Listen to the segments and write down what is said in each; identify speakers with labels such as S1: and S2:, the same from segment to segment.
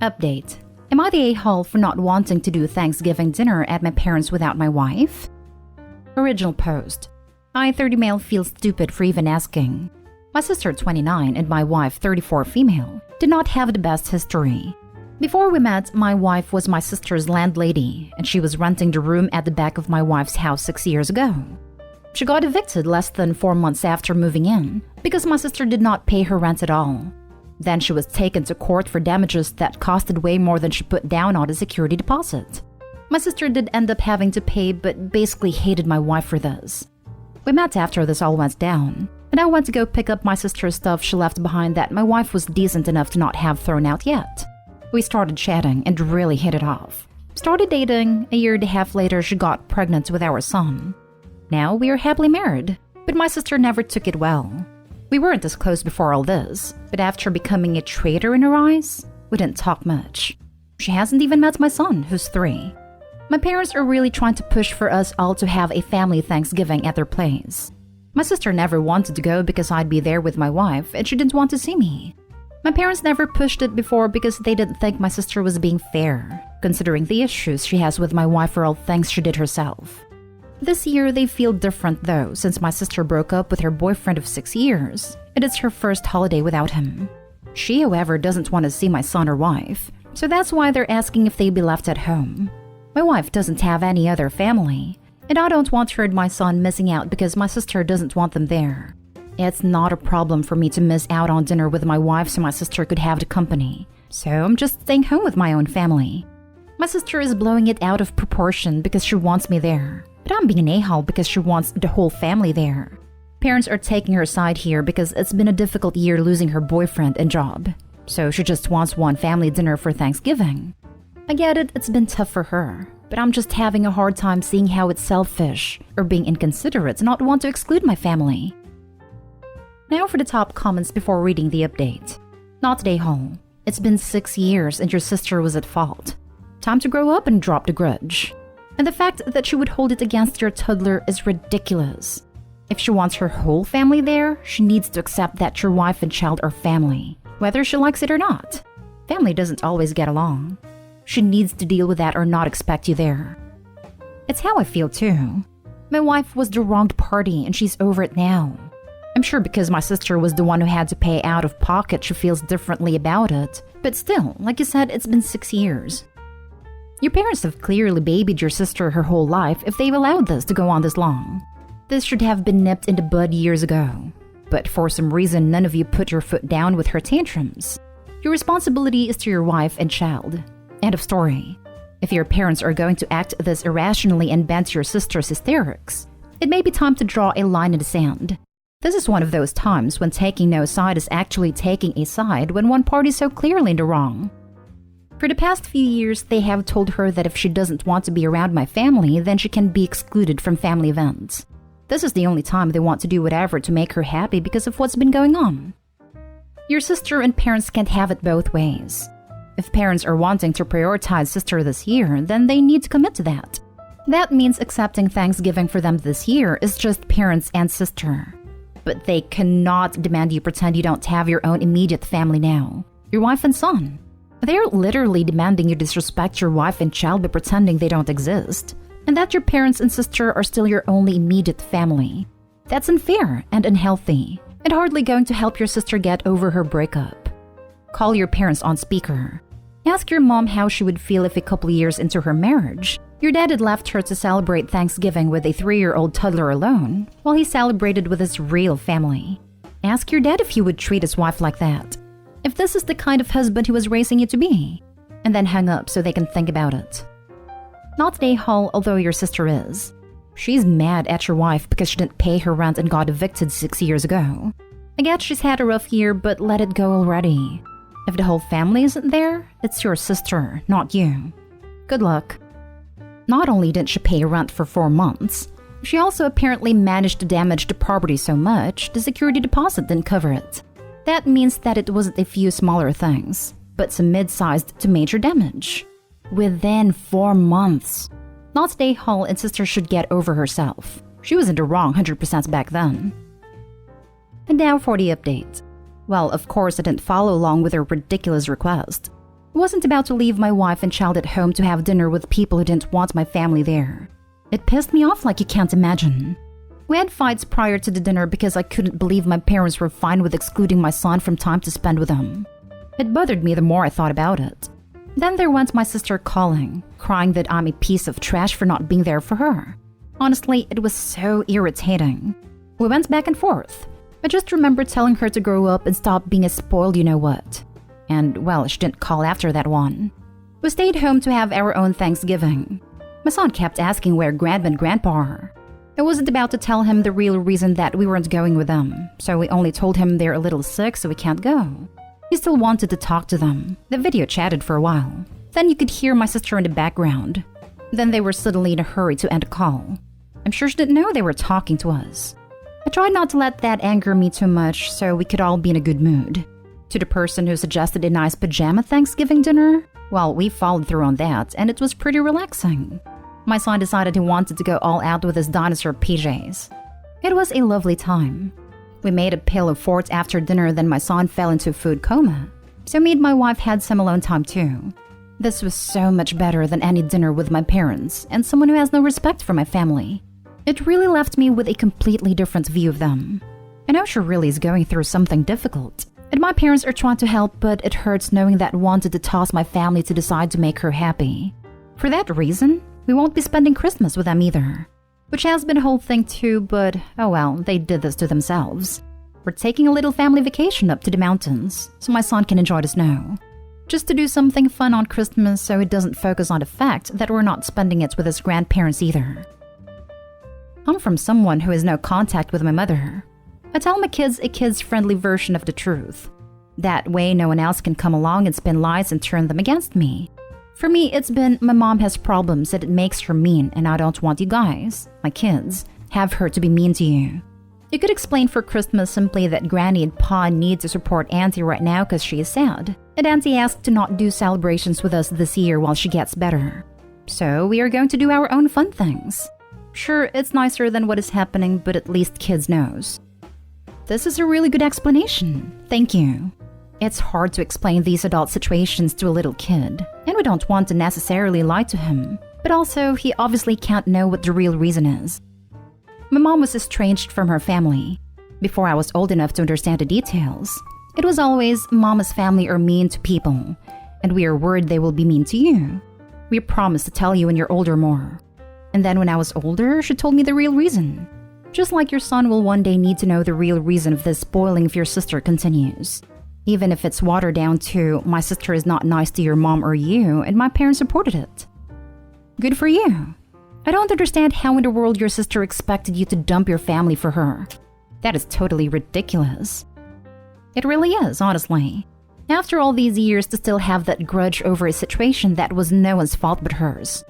S1: Update. Am I the a-hole for not wanting to do Thanksgiving dinner at my parents' without my wife? Original post. I, 30 male, feel stupid for even asking. My sister, 29, and my wife, 34 female, did not have the best history. Before we met, my wife was my sister's landlady, and she was renting the room at the back of my wife's house 6 years ago. She got evicted less than 4 months after moving in because my sister did not pay her rent at all. Then she was taken to court for damages that costed way more than she put down on a security deposit. My sister did end up having to pay, but basically hated my wife for this. We met after this all went down, and I went to go pick up my sister's stuff she left behind that my wife was decent enough to not have thrown out yet. We started chatting and really hit it off. Started dating. A year and a half later, she got pregnant with our son. Now we are happily married, but my sister never took it well. We weren't as close before all this, but after becoming a traitor in her eyes, we didn't talk much. She hasn't even met my son, who's 3. My parents are really trying to push for us all to have a family Thanksgiving at their place. My sister never wanted to go because I'd be there with my wife, and she didn't want to see me. My parents never pushed it before because they didn't think my sister was being fair, considering the issues she has with my wife for all things she did herself. This year, they feel different though, since my sister broke up with her boyfriend of 6 years, and it's her first holiday without him. She, however, doesn't want to see my son or wife, so that's why they're asking if they'd be left at home. My wife doesn't have any other family, and I don't want her and my son missing out because my sister doesn't want them there. It's not a problem for me to miss out on dinner with my wife so my sister could have the company, so I'm just staying home with my own family. My sister is blowing it out of proportion because she wants me there, but I'm being an a-hole because she wants the whole family there. Parents are taking her side here because it's been a difficult year losing her boyfriend and job, so she just wants one family dinner for Thanksgiving. I get it, it's been tough for her, but I'm just having a hard time seeing how it's selfish or being inconsiderate to not want to exclude my family. Now for the top comments before reading the update. Not today, home. It's been 6 years and your sister was at fault. Time to grow up and drop the grudge. And the fact that she would hold it against your toddler is ridiculous. If she wants her whole family there, she needs to accept that your wife and child are family, whether she likes it or not. Family doesn't always get along. She needs to deal with that or not expect you there. It's how I feel too. My wife was the wronged party and she's over it now. I'm sure because my sister was the one who had to pay out of pocket, she feels differently about it. But still, like you said, it's been 6 years. Your parents have clearly babied your sister her whole life if they've allowed this to go on this long. This should have been nipped in the bud years ago. But for some reason, none of you put your foot down with her tantrums. Your responsibility is to your wife and child. End of story. If your parents are going to act this irrationally and bend to your sister's hysterics, it may be time to draw a line in the sand. This is one of those times when taking no side is actually taking a side when one party is so clearly in the wrong. For the past few years, they have told her that if she doesn't want to be around my family, then she can be excluded from family events. This is the only time they want to do whatever to make her happy because of what's been going on. Your sister and parents can't have it both ways. If parents are wanting to prioritize sister this year, then they need to commit to that. That means accepting Thanksgiving for them this year is just parents and sister. But they cannot demand you pretend you don't have your own immediate family now, your wife and son. They're literally demanding you disrespect your wife and child by pretending they don't exist, and that your parents and sister are still your only immediate family. That's unfair and unhealthy, and hardly going to help your sister get over her breakup. Call your parents on speaker. Ask your mom how she would feel if a couple years into her marriage, your dad had left her to celebrate Thanksgiving with a 3-year-old toddler alone, while he celebrated with his real family. Ask your dad if he would treat his wife like that, if this is the kind of husband he was raising you to be, and then hang up so they can think about it. Not today, Hall, although your sister is. She's mad at your wife because she didn't pay her rent and got evicted 6 years ago. I guess she's had a rough year, but let it go already. If the whole family isn't there, it's your sister, not you. Good luck. Not only didn't she pay rent for 4 months, she also apparently managed to damage the property so much the security deposit didn't cover it. That means that it wasn't a few smaller things, but some mid-sized to major damage. Within 4 months. Not today, Hall and sister should get over herself. She was in the wrong 100% back then. And now for the update. Well, of course I didn't follow along with her ridiculous request. I wasn't about to leave my wife and child at home to have dinner with people who didn't want my family there. It pissed me off like you can't imagine. We had fights prior to the dinner because I couldn't believe my parents were fine with excluding my son from time to spend with them. It bothered me the more I thought about it. Then there went my sister calling, crying that I'm a piece of trash for not being there for her. Honestly, it was so irritating. We went back and forth. I just remember telling her to grow up and stop being a spoiled you-know-what. And, well, she didn't call after that one. We stayed home to have our own Thanksgiving. My son kept asking where Grandma and Grandpa are. I wasn't about to tell him the real reason that we weren't going with them, so we only told him they're a little sick so we can't go. He still wanted to talk to them. The video chatted for a while. Then you could hear my sister in the background. Then they were suddenly in a hurry to end a call. I'm sure she didn't know they were talking to us. I tried not to let that anger me too much so we could all be in a good mood. To the person who suggested a nice pajama Thanksgiving dinner, well, we followed through on that and it was pretty relaxing. My son decided he wanted to go all out with his dinosaur PJs. It was a lovely time. We made a pillow fort after dinner, then my son fell into a food coma. So me and my wife had some alone time too. This was so much better than any dinner with my parents and someone who has no respect for my family. It really left me with a completely different view of them. I know she really is going through something difficult. And my parents are trying to help, but it hurts knowing that I wanted to toss my family to decide to make her happy. For that reason, we won't be spending Christmas with them either. Which has been a whole thing too, but oh well, they did this to themselves. We're taking a little family vacation up to the mountains, so my son can enjoy the snow. Just to do something fun on Christmas so he doesn't focus on the fact that we're not spending it with his grandparents either. I'm from someone who has no contact with my mother. I tell my kids a kids-friendly version of the truth. That way no one else can come along and spin lies and turn them against me. For me, it's been my mom has problems that it makes her mean and I don't want you guys, my kids, have her to be mean to you. You could explain for Christmas simply that Granny and Pa need to support Auntie right now because she is sad. And Auntie asked to not do celebrations with us this year while she gets better. So we are going to do our own fun things. Sure, it's nicer than what is happening, but at least kids knows. This is a really good explanation. Thank you. It's hard to explain these adult situations to a little kid, and we don't want to necessarily lie to him, but also he obviously can't know what the real reason is. My mom was estranged from her family. Before I was old enough to understand the details, it was always Mama's family are mean to people, and we are worried they will be mean to you. We promise to tell you when you're older more. And then when I was older, she told me the real reason. Just like your son will one day need to know the real reason of this spoiling if your sister continues. Even if it's watered down to, my sister is not nice to your mom or you, and my parents supported it. Good for you. I don't understand how in the world your sister expected you to dump your family for her. That is totally ridiculous. It really is, honestly. After all these years to still have that grudge over a situation that was no one's fault but hers.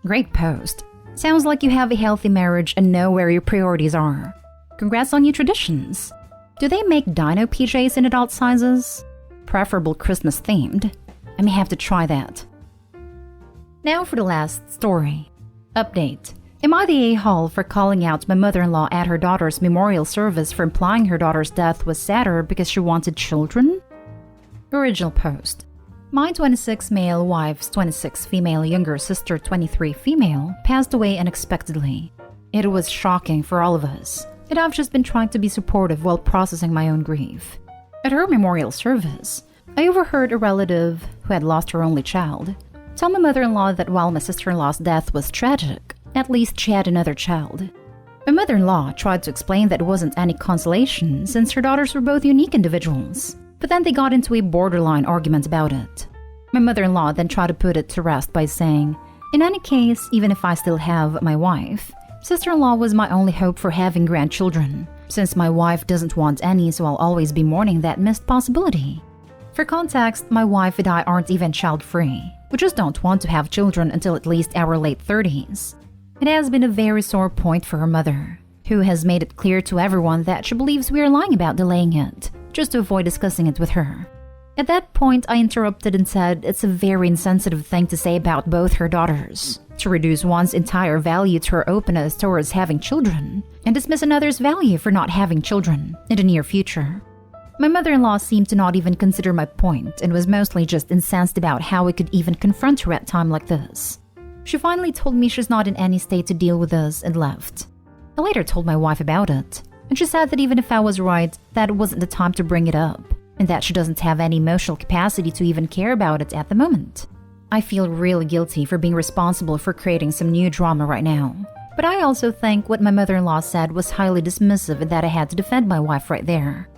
S1: Great post. Sounds like you have a healthy marriage and know where your priorities are. Congrats on your traditions. Do they make dino PJs in adult sizes? Preferable Christmas themed. I may have to try that. Now for the last story. Update. Am I the a-hole for calling out my mother-in-law at her daughter's memorial service for implying her daughter's death was sadder because she wanted children? Original post. My 26 male wife's 26 female younger sister 23 female passed away unexpectedly. It was shocking for all of us. And I've just been trying to be supportive while processing my own grief. At her memorial service, I overheard a relative who had lost her only child tell my mother-in-law that while my sister-in-law's death was tragic, at least she had another child. My mother-in-law tried to explain that it wasn't any consolation since her daughters were both unique individuals, but then they got into a borderline argument about it. My mother-in-law then tried to put it to rest by saying, in any case, even if I still have my wife, sister-in-law was my only hope for having grandchildren, since my wife doesn't want any, so I'll always be mourning that missed possibility. For context, my wife and I aren't even child-free. We just don't want to have children until at least our late 30s. It has been a very sore point for her mother, who has made it clear to everyone that she believes we are lying about delaying it, just to avoid discussing it with her. At that point, I interrupted and said it's a very insensitive thing to say about both her daughters, to reduce one's entire value to her openness towards having children, and dismiss another's value for not having children in the near future. My mother-in-law seemed to not even consider my point and was mostly just incensed about how I could even confront her at a time like this. She finally told me she's not in any state to deal with us and left. I later told my wife about it, and she said that even if I was right, that wasn't the time to bring it up, and that she doesn't have any emotional capacity to even care about it at the moment. I feel really guilty for being responsible for creating some new drama right now, but I also think what my mother-in-law said was highly dismissive and that I had to defend my wife right there.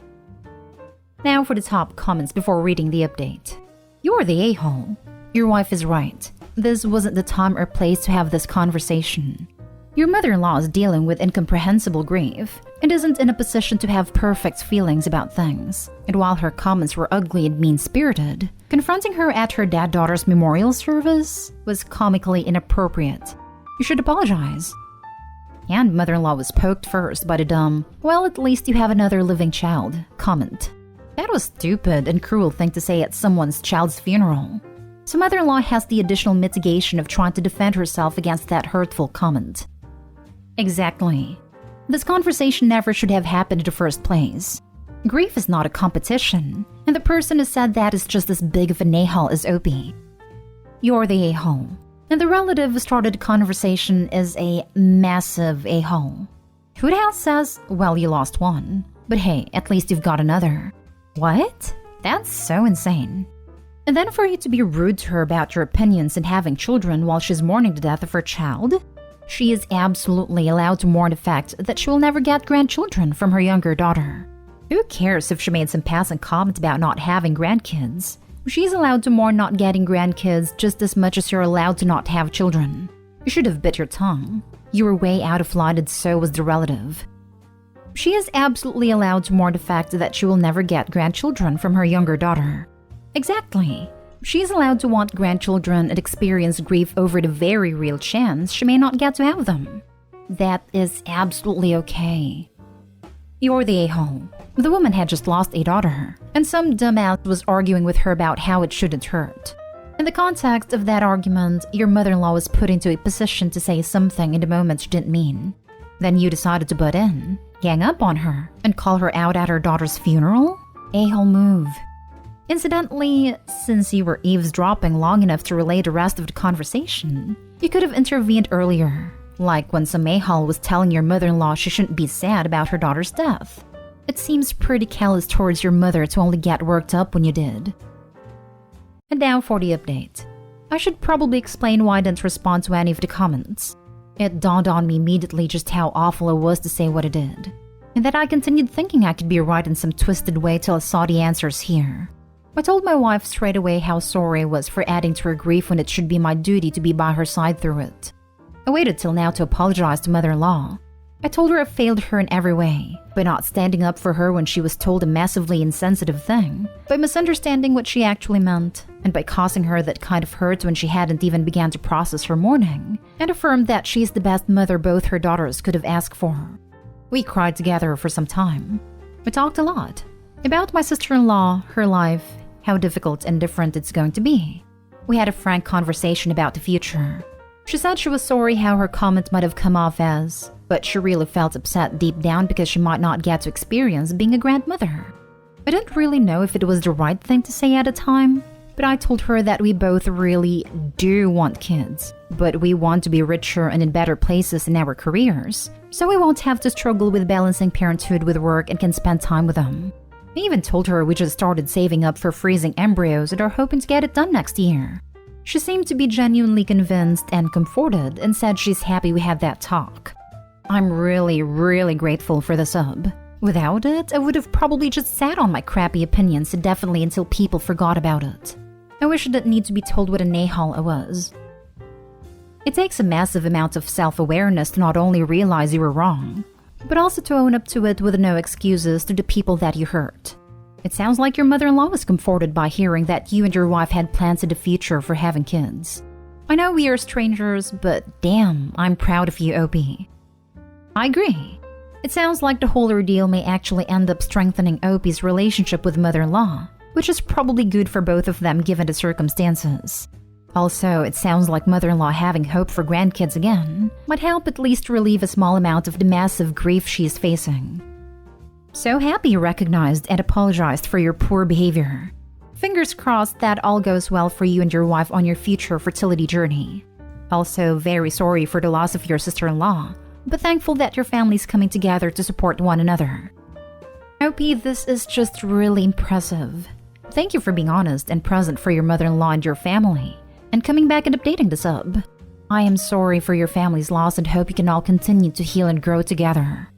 S1: Now for the top comments before reading the update. You're the a-hole. Your wife is right. This wasn't the time or place to have this conversation. Your mother-in-law is dealing with incomprehensible grief and isn't in a position to have perfect feelings about things. And while her comments were ugly and mean-spirited, confronting her at her daughter's memorial service was comically inappropriate. You should apologize. And mother-in-law was poked first by the dumb, well, at least you have another living child, comment. That was stupid and cruel thing to say at someone's child's funeral. So mother-in-law has the additional mitigation of trying to defend herself against that hurtful comment. Exactly. This conversation never should have happened in the first place. Grief is not a competition, and the person who said that is just as big of an a-hole as Opie. You're the a-hole, and the relative who started the conversation is a massive a-hole. Who the hell says, well, you lost one, but hey, at least you've got another. What? That's so insane. And then for you to be rude to her about your opinions and having children while she's mourning the death of her child? She is absolutely allowed to mourn the fact that she will never get grandchildren from her younger daughter. Who cares if she made some passing comment about not having grandkids? She's allowed to mourn not getting grandkids just as much as you're allowed to not have children. You should have bit your tongue. You were way out of line and so was the relative. She is absolutely allowed to mourn the fact that she will never get grandchildren from her younger daughter. Exactly. She is allowed to want grandchildren and experience grief over the very real chance she may not get to have them. That is absolutely okay. You're the a-hole. The woman had just lost a daughter, and some dumbass was arguing with her about how it shouldn't hurt. In the context of that argument, your mother-in-law was put into a position to say something in the moment she didn't mean. Then you decided to butt in, gang up on her, and call her out at her daughter's funeral? A-hole move. Incidentally, since you were eavesdropping long enough to relay the rest of the conversation, you could have intervened earlier, like when some a-hole was telling your mother-in-law she shouldn't be sad about her daughter's death. It seems pretty callous towards your mother to only get worked up when you did. And now for the update. I should probably explain why I didn't respond to any of the comments. It dawned on me immediately just how awful it was to say what I did, and that I continued thinking I could be right in some twisted way till I saw the answers here. I told my wife straight away how sorry I was for adding to her grief when it should be my duty to be by her side through it. I waited till now to apologize to mother-in-law. I told her I failed her in every way, by not standing up for her when she was told a massively insensitive thing, by misunderstanding what she actually meant, and by causing her that kind of hurt when she hadn't even began to process her mourning, and affirmed that she's the best mother both her daughters could have asked for. We cried together for some time. We talked a lot about my sister-in-law, her life, how difficult and different it's going to be. We had a frank conversation about the future. She said she was sorry how her comment might have come off as, but she really felt upset deep down because she might not get to experience being a grandmother. I didn't really know if it was the right thing to say at the time, but I told her that we both really do want kids, but we want to be richer and in better places in our careers, so we won't have to struggle with balancing parenthood with work and can spend time with them. I even told her we just started saving up for freezing embryos and are hoping to get it done next year. She seemed to be genuinely convinced and comforted and said she's happy we had that talk. I'm really, really grateful for the sub. Without it, I would have probably just sat on my crappy opinions indefinitely until people forgot about it. I wish I didn't need to be told what a a-hole I was. It takes a massive amount of self-awareness to not only realize you were wrong, but also to own up to it with no excuses to the people that you hurt. It sounds like your mother-in-law was comforted by hearing that you and your wife had plans in the future for having kids. I know we are strangers, but damn, I'm proud of you, Opie. I agree. It sounds like the whole ordeal may actually end up strengthening Opie's relationship with mother-in-law, which is probably good for both of them given the circumstances. Also, it sounds like mother-in-law having hope for grandkids again might help at least relieve a small amount of the massive grief she is facing. So happy you recognized and apologized for your poor behavior. Fingers crossed that all goes well for you and your wife on your future fertility journey. Also, very sorry for the loss of your sister-in-law, but thankful that your family's coming together to support one another. OP, this is just really impressive. Thank you for being honest and present for your mother-in-law and your family, and coming back and updating the sub. I am sorry for your family's loss and hope you can all continue to heal and grow together.